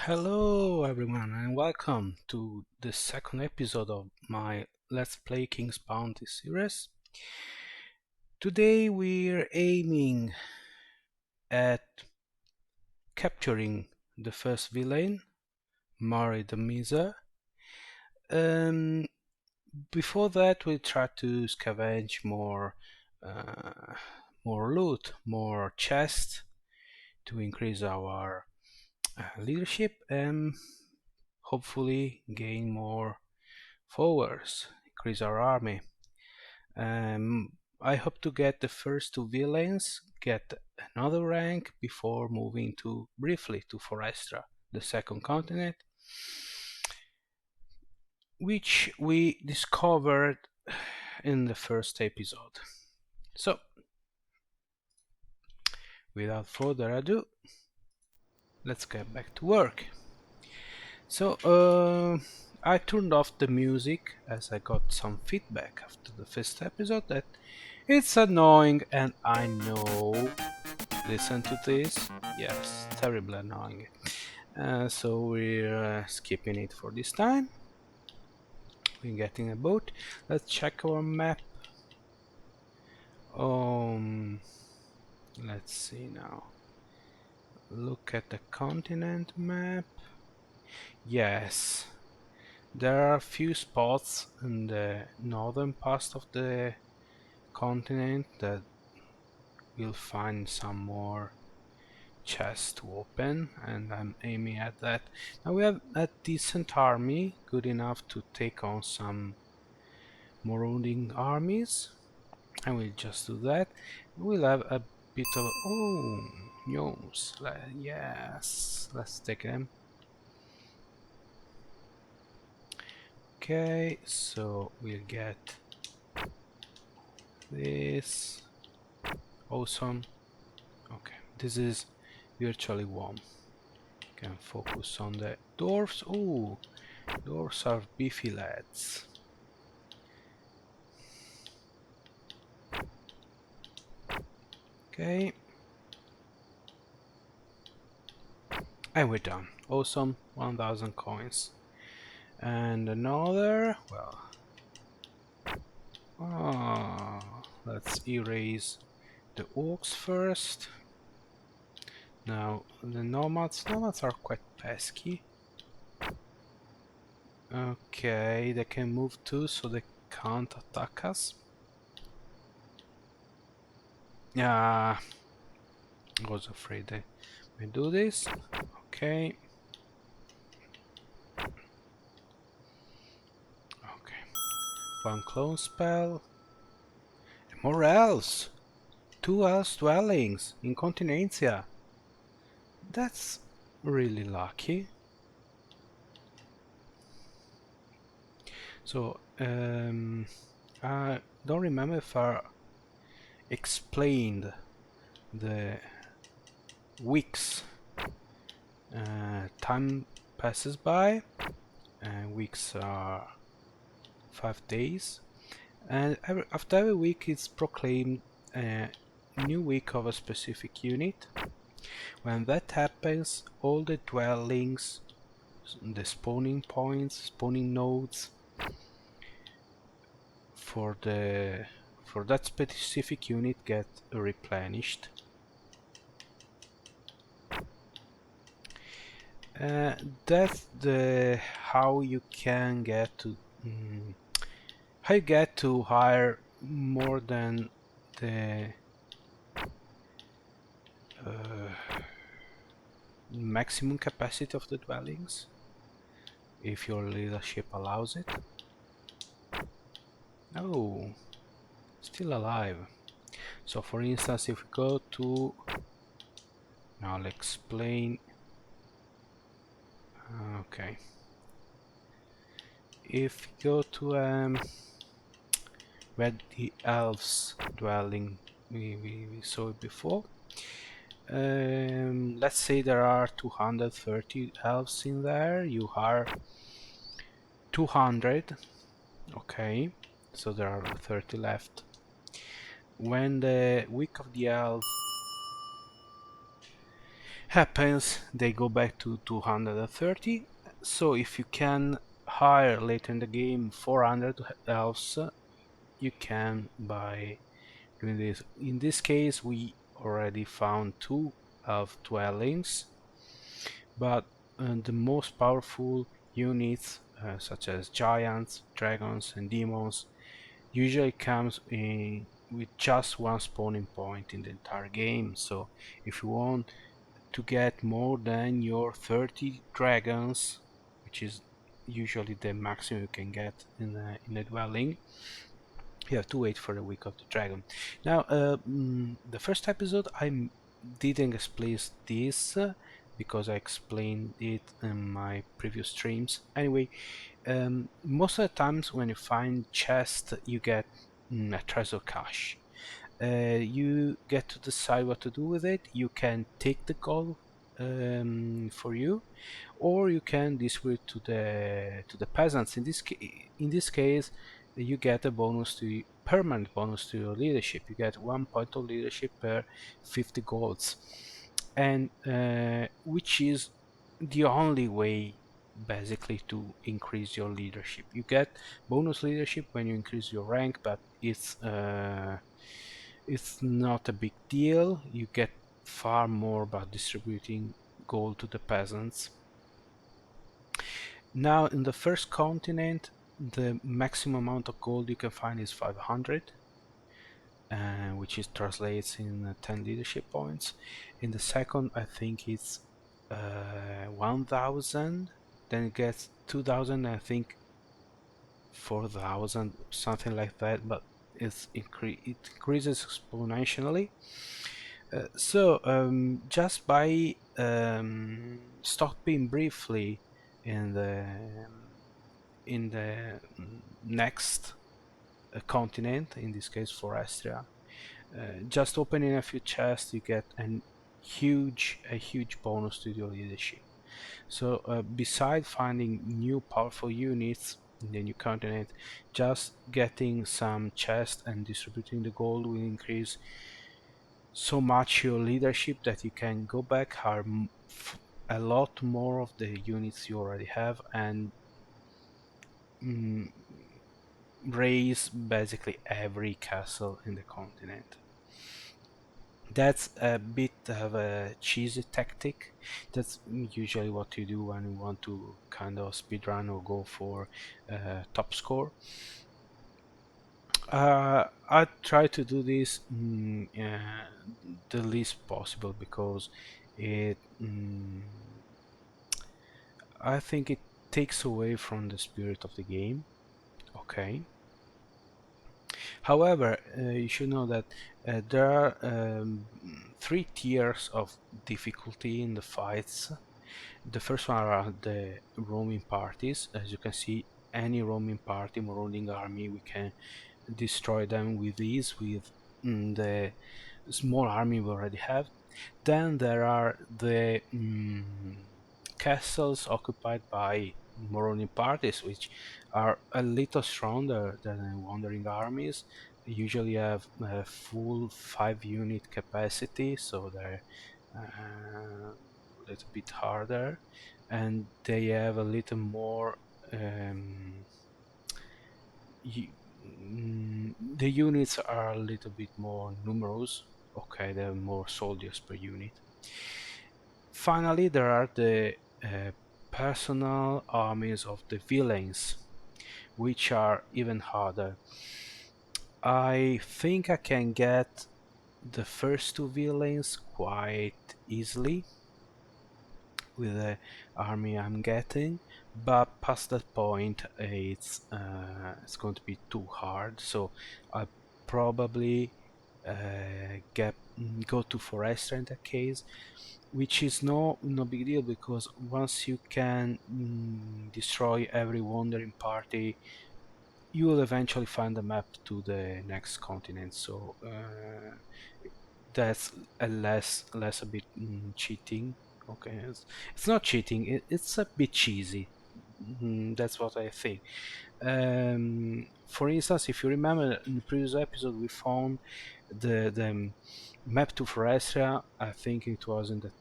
Hello everyone and welcome to the second episode of my Let's Play King's Bounty series. Today we're aiming at capturing the first villain, the Um, Before that we try to scavenge uh, more loot, more chests to increase our leadership and hopefully gain more followers, increase our army. I hope to get the first two villains, get another rank before moving to briefly to Forestria, the second continent, which we discovered in the first episode. So, without further ado, let's get back to work. So, I turned off the music as I got some feedback after the first episode that it's annoying, and I know. Listen to this. Yes, terribly annoying. So we're skipping it for this time. We're getting a boat. Let's check our map. Let's see now. Look at the continent map. Yes, there are a few spots in the northern part of the continent that we'll find some more chests to open, and I'm aiming at that. Now we have a decent army, good enough to take on some marauding armies. I will just do that. We'll have a bit of gnomes. Yes, let's take them. Okay, so we'll get this. Awesome. Okay, this is virtually warm. Can focus on the dwarfs. Oh, dwarfs are beefy lads. Okay. And we're done. Awesome, 1000 coins. And another, well, let's erase the orcs first. Now, the nomads are quite pesky. Okay, they can move too, so they can't attack us. Yeah, I was afraid they may do this. Okay. Okay. One clone spell. More elves! 2 elves dwellings in Continentia. That's really lucky. So, I don't remember if I explained the weeks. Time passes by, and weeks are 5 days, and after every week it's proclaimed a new week of a specific unit. When that happens, all the dwellings, the spawning points, spawning nodes for that specific unit get replenished. That's the how you can get to how you get to hire more than the maximum capacity of the dwellings, if your leadership allows it. Oh, still alive. So for instance, if we go to, now I'll explain. Okay, if you go to where the elves dwelling, we saw it before. Let's say there are 230 elves in there. You hire 200. Okay, so there are 30 left. When the week of the elf happens, they go back to 230. So if you can hire later in the game 400 elves, you can by doing this. In this case, we already found two elf dwellings, but the most powerful units, such as giants, dragons, and demons, usually comes in with just one spawning point in the entire game. So if you want to get more than your 30 dragons, which is usually the maximum you can get in a dwelling, you have to wait for the week of the dragon. Now, the first episode didn't explain this because I explained it in my previous streams. Anyway, most of the times when you find chest, you get a treasure cache. You get to decide what to do with it. You can take the gold for you, or you can distribute to the peasants. In this case, you get a bonus to permanent bonus to your leadership. You get 1 point of leadership per 50 golds, and which is the only way basically to increase your leadership. You get bonus leadership when you increase your rank, but it's not a big deal. You get far more by distributing gold to the peasants. Now, in the first continent, the maximum amount of gold you can find is 500, which is translates in 10 leadership points. In the second, I think it's 1000, then it gets 2000, I think 4000, something like that, but it increases exponentially. Just by stopping briefly in the next continent, in this case Forestria, just opening a few chests, you get a huge bonus to your leadership. So beside finding new powerful units in the new continent, just getting some chests and distributing the gold will increase so much your leadership that you can go back, hire a lot more of the units you already have, and mm, raise basically every castle in the continent. That's a bit of a cheesy tactic. That's usually what you do when you want to kind of speedrun or go for top score. I try to do this the least possible because it I think it takes away from the spirit of the game. Okay. However, you should know that there are three tiers of difficulty in the fights. The first one are the roaming parties. As you can see, any roaming party, marauding army, we can destroy them with ease with the small army we already have. Then there are the castles occupied by marauding parties, which are a little stronger than wandering armies. They usually have a full 5 unit capacity, so they're a little bit harder, and they have a little more. Um, the units are a little bit more numerous. Okay, there are more soldiers per unit. Finally, there are the personal armies of the villains, which are even harder. I think I can get the first two villains quite easily with the army I'm getting, but past that point it's going to be too hard. So I probably get go to Forestria in that case, which is no big deal because once you can destroy every wandering party, you will eventually find a map to the next continent. So that's less a bit cheating. Okay, it's not cheating. It's a bit cheesy. That's what I think. For instance, if you remember in the previous episode, we found the map to Forestria. I think it was in the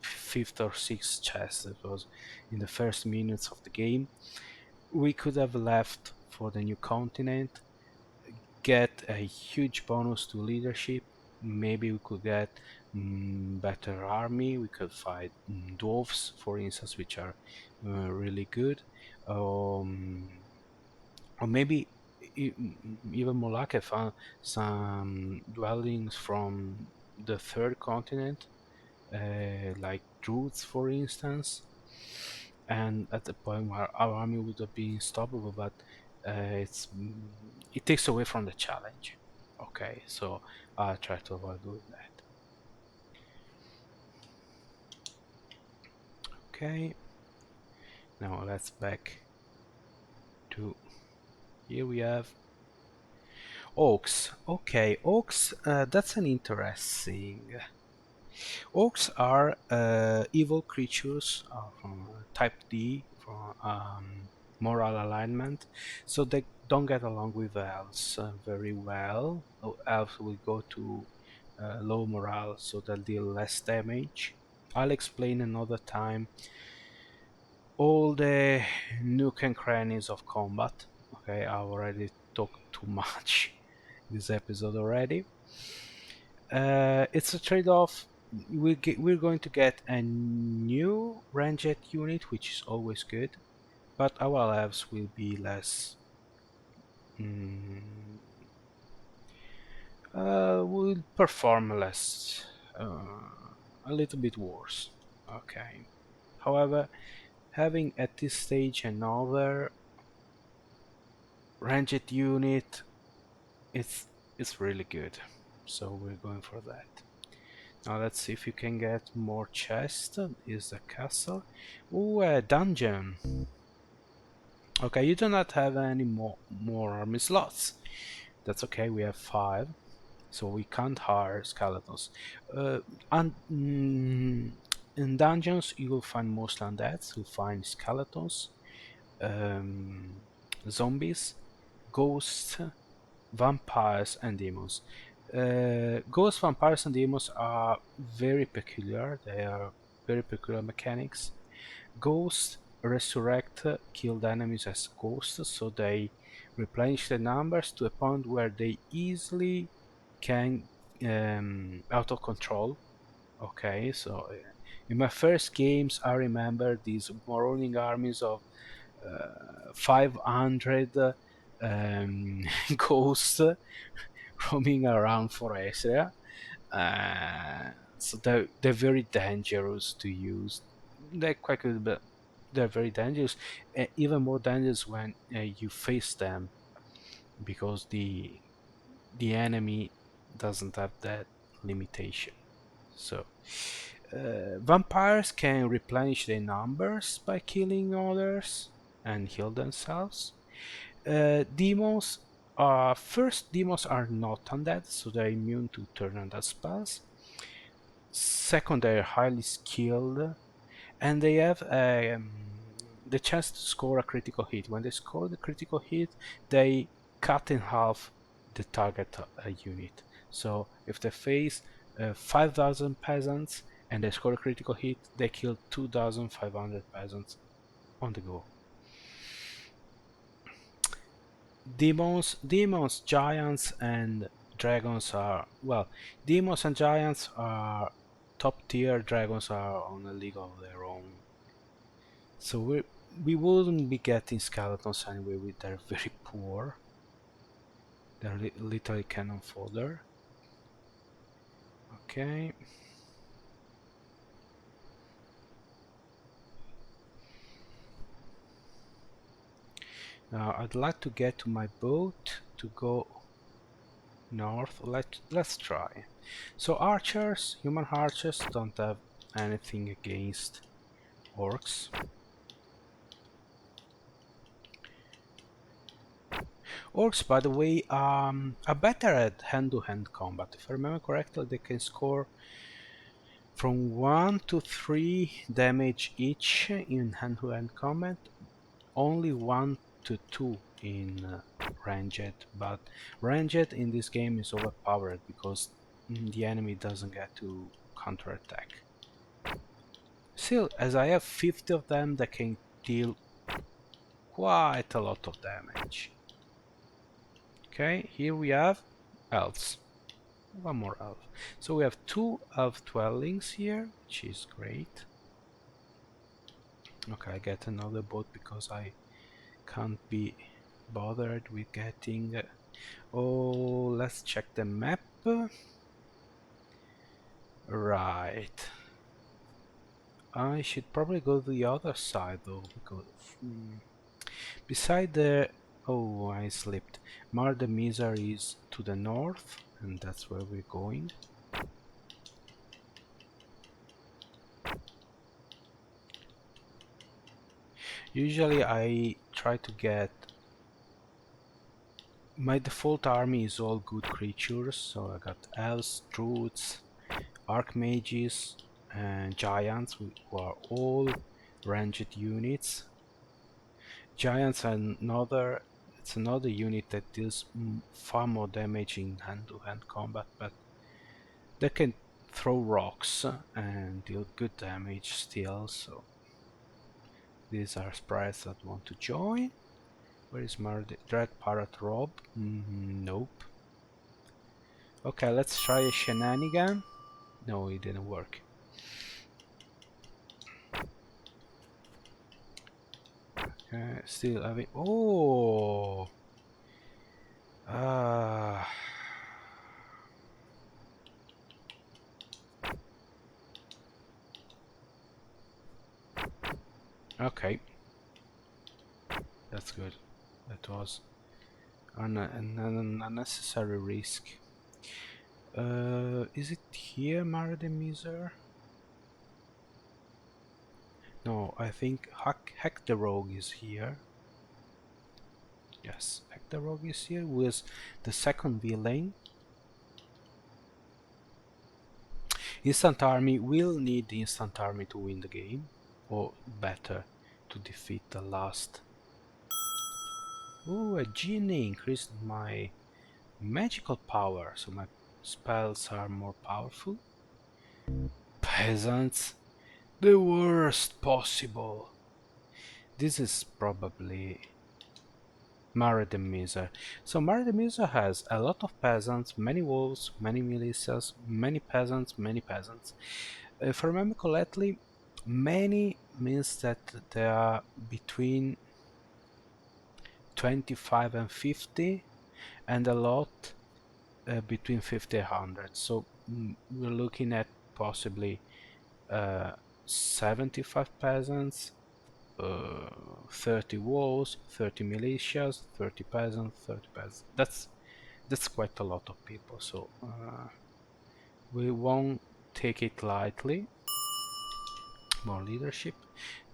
fifth or sixth chest. It was in the first minutes of the game. We could have left for the new continent, get a huge bonus to leadership. Maybe we could get better army. We could fight dwarves, for instance, which are really good. Um, or maybe even more lucky, found some dwellings from the third continent, like Druids, for instance. And at the point where our army would have been unstoppable, but it takes away from the challenge. Okay, so I'll try to avoid doing that. Okay, now let's back to here we have Orcs. Okay, Orcs, that's an interesting. Orcs are evil creatures from type D, from moral alignment, so they don't get along with elves very well. Elves will go to low morale, so they'll deal less damage. I'll explain another time all the nook and crannies of combat. Okay, I already talked too much this episode already. It's a trade-off. We're going to get a new ranged unit, which is always good, but our elves will be less. Mm, will perform less, a little bit worse. Okay. However, having at this stage another ranged unit, it's it's really good. So we're going for that. Now let's see if you can get more chests. Is a castle. Ooh, a dungeon. Okay, you do not have any more army slots. That's okay, we have 5. So we can't hire skeletons. And in dungeons you will find mostly undeads. You'll find skeletons, um, zombies, ghosts, vampires, and demons. Ghosts, vampires, and demons are very peculiar. They are very peculiar mechanics. Ghosts resurrect killed enemies as ghosts, so they replenish the numbers to a point where they easily can out of control. Okay, so in my first games, I remember these marauding armies of 500 ghosts roaming around Forestria. So they're very dangerous to use. They're quite good, but they're very dangerous. Even more dangerous when you face them, because the enemy doesn't have that limitation. So vampires can replenish their numbers by killing others and heal themselves. Demons demons are not undead, so they're immune to turn undead spells. Second, they're highly skilled, and they have the chance to score a critical hit. When they score the critical hit, they cut in half the target unit. So if they face 5,000 peasants and they score a critical hit, they kill 2,500 peasants on the go. Demons, giants, and dragons are, well, demons and giants are top tier. Dragons are on a league of their own. So we wouldn't be getting skeletons anyway. They're very poor. They're literally cannon fodder. Okay. Now I'd like to get to my boat to go north. Let's try. So archers, human archers, don't have anything against orcs. Orcs, by the way, are better at hand-to-hand combat. If I remember correctly, they can score from 1 to 3 damage each in hand-to-hand combat, only 1 to 2 in ranged, but ranged in this game is overpowered because the enemy doesn't get to counterattack. Still, as I have 50 of them, they can deal quite a lot of damage. Okay, here we have elves. One more elf. So we have 2 elf dwellings here, which is great. Okay, I get another boat because I can't be bothered with getting... oh, let's check the map. Right. I should probably go to the other side though, because... beside the... oh, I slipped. Mar de Mizar is to the north, and that's where we're going. Usually I try to get... my default army is all good creatures, so I got elves, druids, archmages, and giants, who are all ranged units. Giants are another... it's another unit that deals far more damage in hand-to-hand combat, but they can throw rocks and deal good damage still, so these are sprites that want to join. Where is Dread Parrot Rob? Nope. Okay, let's try a shenanigan. No, it didn't work. Okay, still having... oh! Ah... okay. That's good. That was an unnecessary risk. Is it here, Marademizer? No, I think Heck the Rogue is here. Yes, Heck the Rogue is here with the second villain. Instant Army will need Instant Army to win the game, or better, to defeat the last. Ooh, a genie increased my magical power, so my spells are more powerful. Peasants, the worst possible. This is probably Marademizer. So Marademizer has a lot of peasants, many wolves, many militias, many peasants, many peasants. If I remember correctly, many means that there are between 25 and 50, and a lot between 50 and 100. So we're looking at possibly 75 peasants, 30 wolves, 30 militias, 30 peasants, 30 peasants. That's quite a lot of people, so we won't take it lightly. More leadership.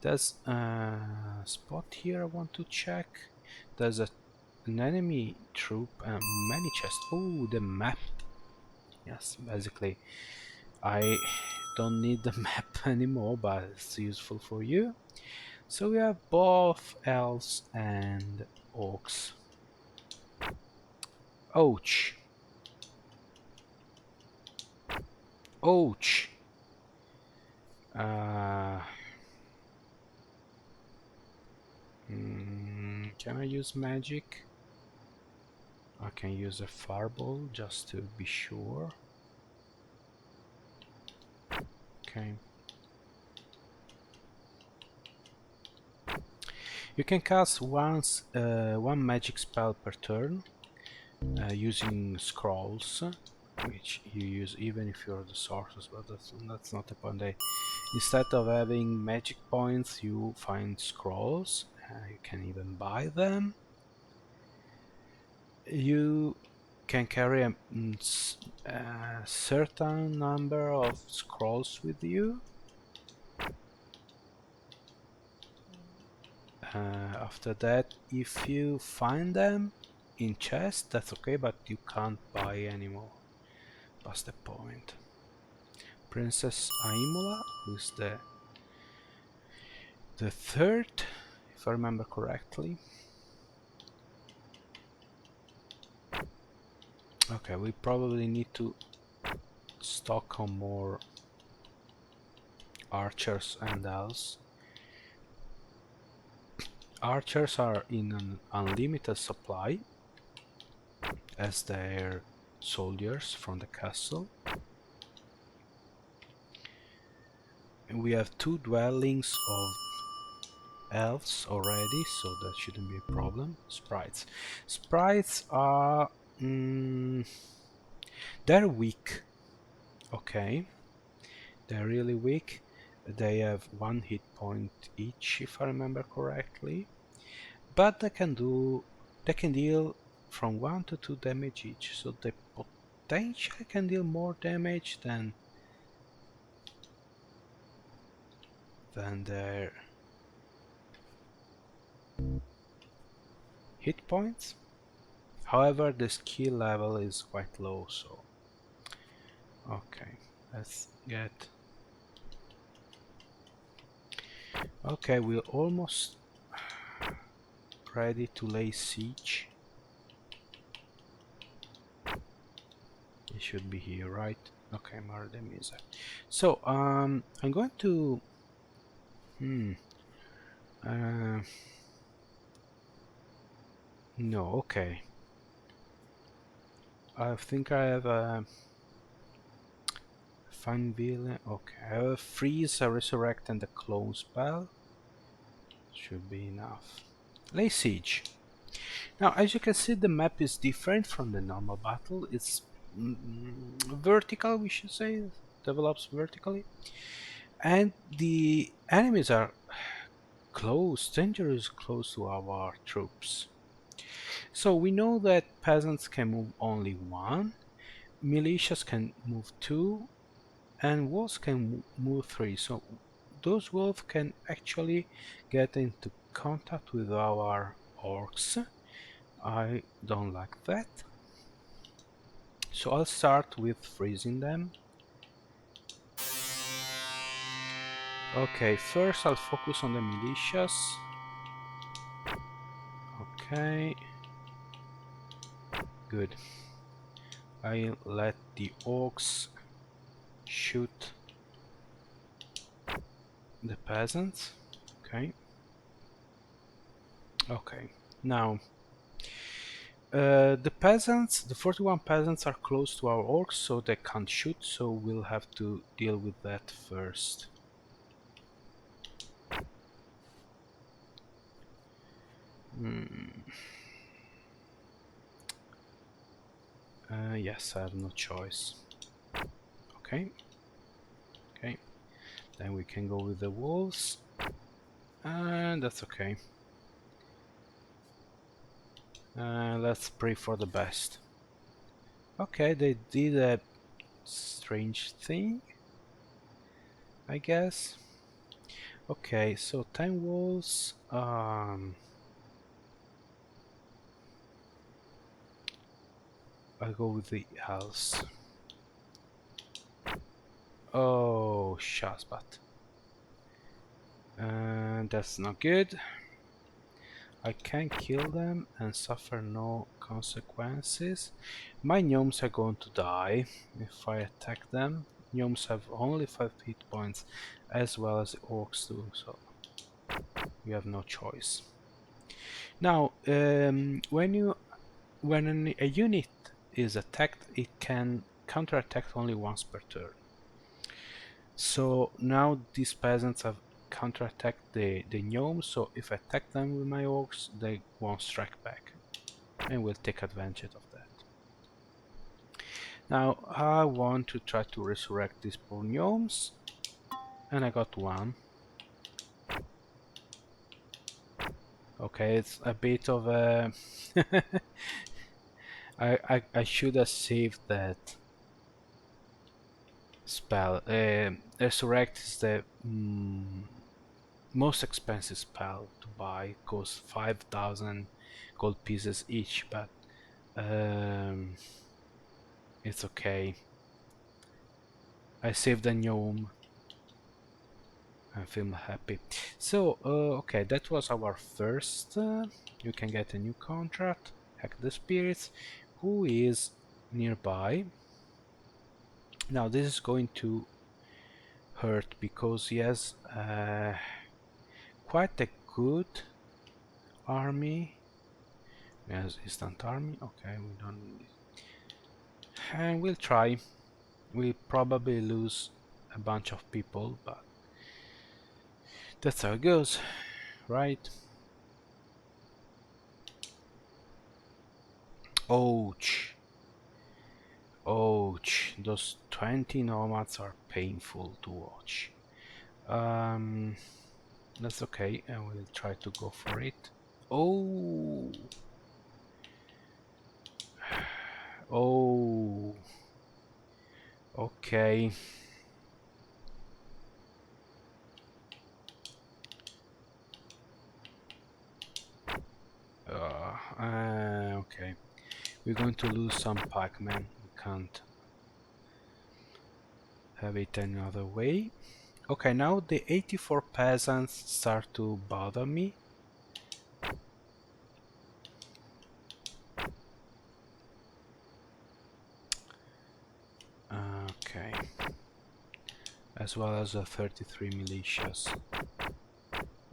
There's a spot here I want to check. There's an enemy troop and many chests. Oh, the map. Yes, basically I don't need the map anymore, but it's useful for you. So we have both elves and orcs. Ouch. Ouch. Can I use magic? I can use a fireball just to be sure. Okay. You can cast one magic spell per turn using scrolls, which you use even if you're the sorceress, but that's not the point. Instead of having magic points, you find scrolls. You can even buy them. You can carry a certain number of scrolls with you. After that, if you find them in chests, that's okay, but you can't buy anymore. That's the point. Princess Aimula, who's the third, if I remember correctly. Okay, we probably need to stock on more archers and elves. Archers are in an unlimited supply as their soldiers from the castle. And we have 2 dwellings of elves already, so that shouldn't be a problem. Sprites. Sprites are... they're weak. Okay. They're really weak. They have 1 hit point each, if I remember correctly. But they can deal from 1 to 2 damage each, so they potentially can deal more damage than their hit points. However, the skill level is quite low, so okay, let's get... Okay, we're almost ready to lay siege. It should be here, right? Okay, marauding is it. So, I'm going to... no, okay. I think I have a... Fine villain. Okay, I have a freeze, a resurrect, and a clone spell. Should be enough. Lay siege. Now, as you can see, the map is different from the normal battle. It's vertical, we should say. Develops vertically. And the enemies are close, dangerous close to our troops. So we know that peasants can move only 1, militias can move 2, and wolves can move 3. So those wolves can actually get into contact with our orcs. I don't like that. So I'll start with freezing them. Okay, first I'll focus on the militias. Okay. Good. I'll let the orcs shoot the peasants. Okay. Okay. Now, the peasants, the 41 peasants are close to our orcs, so they can't shoot, so we'll have to deal with that first. Yes, I have no choice. Okay. Okay. Then we can go with the wolves. And that's okay. Let's pray for the best. Okay, they did a strange thing, I guess. Okay, so 10 wolves. I'll go with the elves. Oh, Shazbat. That's not good. I can kill them and suffer no consequences. My gnomes are going to die if I attack them. Gnomes have only 5 hit points, as well as the orcs do, so we have no choice. Now, when a unit is attacked, it can counterattack only once per turn. So now these peasants have counterattacked the gnomes, so if I attack them with my orcs, they won't strike back, and we'll take advantage of that. Now I want to try to resurrect these poor gnomes, and I got 1. Okay, it's a bit of a... I should have saved that spell. Resurrect is the most expensive spell to buy. Costs 5,000 gold pieces each, but it's okay. I saved a gnome. I feel happy. So, okay, that was our first. You can get a new contract. Hack the spirits. Who is nearby? Now this is going to hurt because he has quite a good army. He has instant army. Okay, we don't need it. And we'll try. We'll probably lose a bunch of people, but that's how it goes, right? Ouch. Ouch. Those 20 nomads are painful to watch. That's okay, and we'll try to go for it. Oh. Oh. Okay. Okay. We're going to lose some pikemen. We can't have it any other way. Okay, now the 84 peasants start to bother me. Okay. As well as the 33 militias.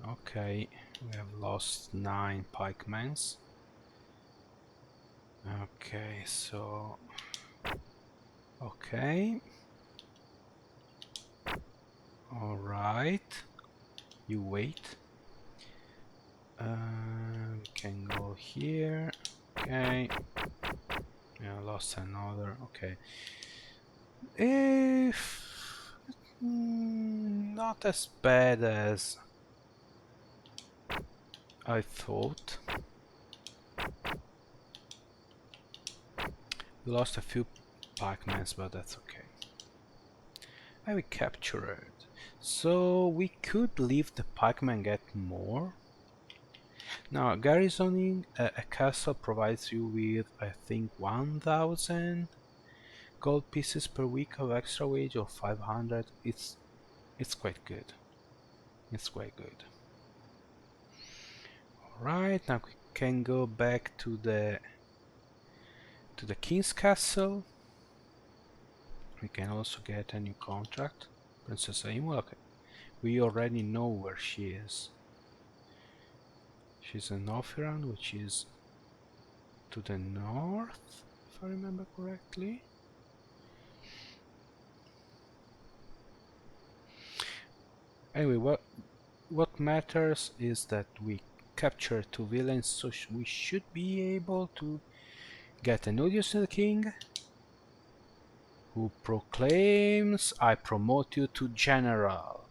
Okay, we have lost 9 pikemen. Okay, so... Okay. Alright. You wait. We can go here. Okay. Yeah, lost another. Okay. If... not as bad as I thought. We lost a few pikemen, but that's okay. And we captured. So we could leave the pikemen get more. Now, garrisoning a castle provides you with, I think, 1000 gold pieces per week of extra wage, or 500. It's quite good. It's quite good. Alright, now we can go back to the king's castle. We can also get a new contract. Princess Aimul, okay. We already know where she is. She's in Northirland, which is to the north, if I remember correctly. Anyway, what matters is that we capture 2 villains, so we should be able to get an audience to the king, who proclaims, "I promote you to general."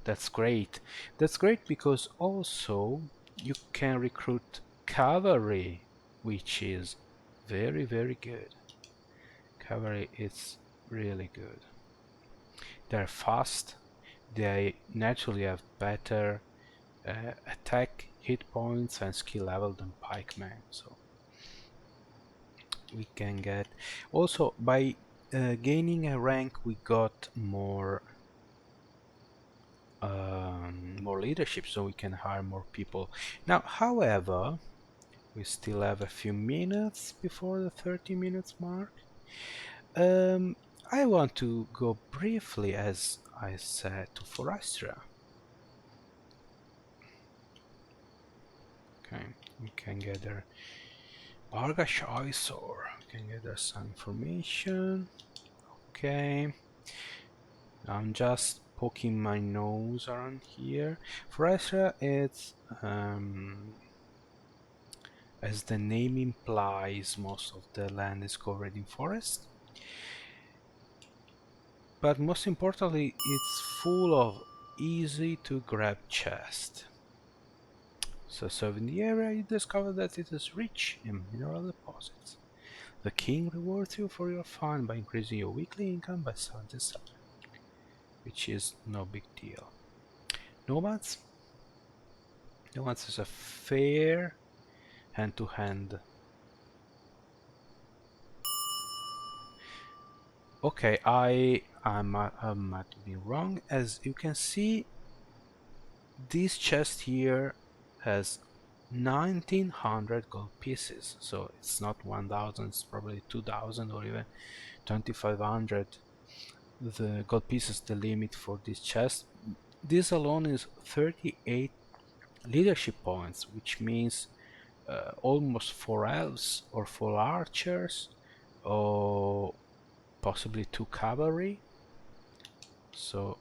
That's great. That's great because also you can recruit cavalry, which is very, very good. Cavalry is really good. They're fast. They naturally have better attack, hit points, and skill level than pikemen. So we can get also by gaining a rank, we got more leadership, so we can hire more people. Now, however, we still have a few minutes before the 30 minutes mark. I want to go briefly, as I said, to Forestria. Okay, we can gather Barga choice, or we can gather some information. Okay, I'm just poking my nose around here. Forestria, it's as the name implies, most of the land is covered in forest. But most importantly, it's full of easy to grab chests. So serving the area, you discover that it is rich in mineral deposits. The king rewards you for your find by increasing your weekly income by 77, which is no big deal. Nomads? Nomads is a fair hand-to-hand. Okay, I might be wrong. As you can see, this chest here has 1900 gold pieces, so it's not 1000, it's probably 2000 or even 2500. the gold pieces the limit for this chest. This alone is 38 leadership points, which means almost 4 elves or 4 archers or possibly 2 cavalry. So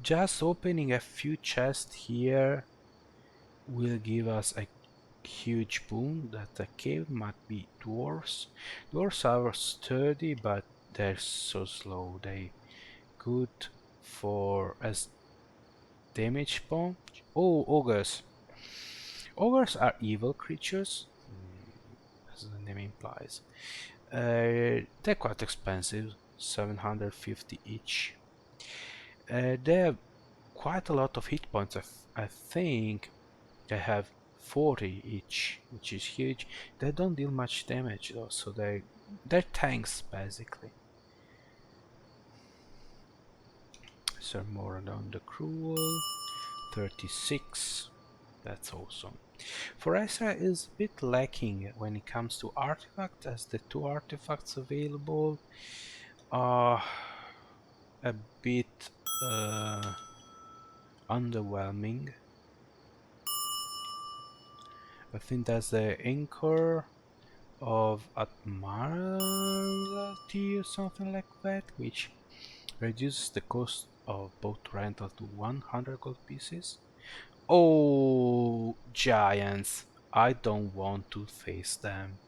just opening a few chests here will give us a huge boon. That the cave might be dwarves. Dwarves are sturdy, but they're so slow. They good for as damage bomb. Oh, ogres. Ogres are evil creatures, as the name implies. They're quite expensive, 750 each. They have quite a lot of hit points. I think they have 40 each, which is huge. They don't deal much damage though, so they're tanks basically. Sir Moradon the Cruel, 36. That's awesome. Forestria is a bit lacking when it comes to artifacts, as the 2 artifacts available are a bit underwhelming. I think that's the Anchor of Admiralty or something like that, which reduces the cost of boat rental to 100 gold pieces. Oh, giants! I don't want to face them.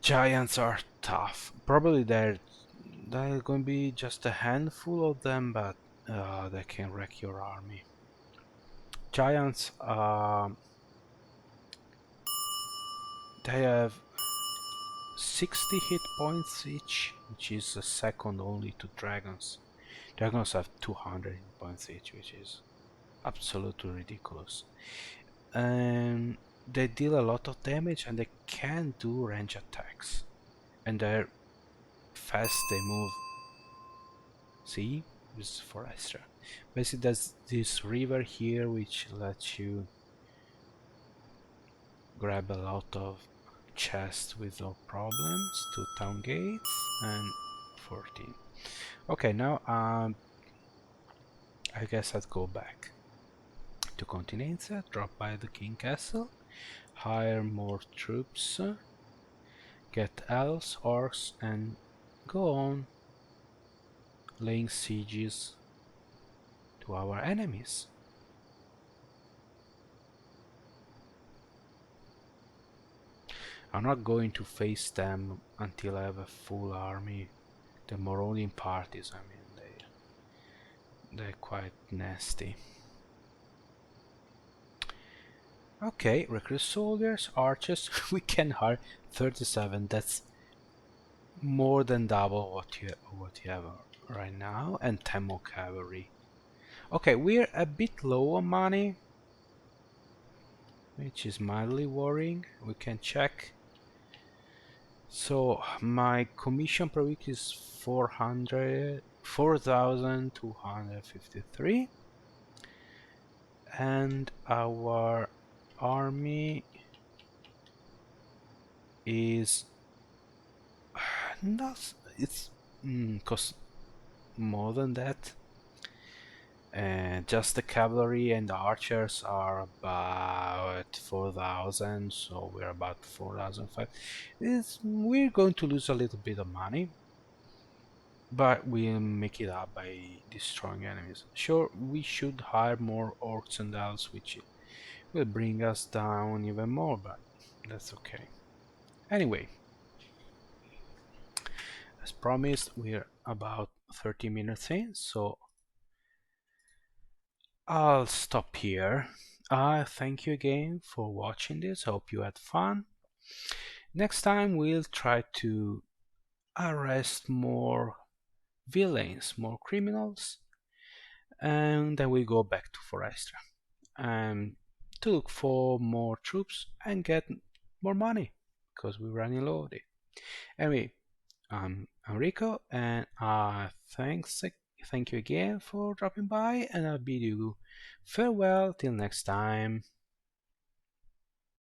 Giants are tough. Probably there's going to be just a handful of them, but they can wreck your army. Giants, they have 60 hit points each, which is a second only to dragons. Dragons have 200 hit points each, which is absolutely ridiculous. And they deal a lot of damage, and they can do range attacks. And they're fast, they move. See? This is Forestria. Basically, there's this river here which lets you grab a lot of chests with no problems. 2 town gates and 14. Okay, now I guess I'd go back to Continenza, drop by the King Castle, hire more troops, get elves, orcs, and go on laying sieges to our enemies. I'm not going to face them until I have a full army. The marauding parties, I mean, they're quite nasty. Okay, recruit soldiers, archers. We can hire 37. That's more than double what you have right now, and 10 more cavalry. Okay, we're a bit low on money, which is mildly worrying. We can check. So my commission per week is 4,253, and our army is not, it's costs more than that. Just the cavalry and the archers are about 4,000, so we're about 4,500. We're going to lose a little bit of money, but we'll make it up by destroying enemies. Sure, we should hire more orcs and elves, which will bring us down even more, but that's okay. Anyway, as promised, we're about 30 minutes in, so I'll stop here. Thank you again for watching this. Hope you had fun. Next time we'll try to arrest more villains, more criminals, and then we'll go back to Forestria to look for more troops and get more money because we're running low on it. Anyway, I'm Rico, and thank you again for dropping by, and I'll bid you farewell till next time.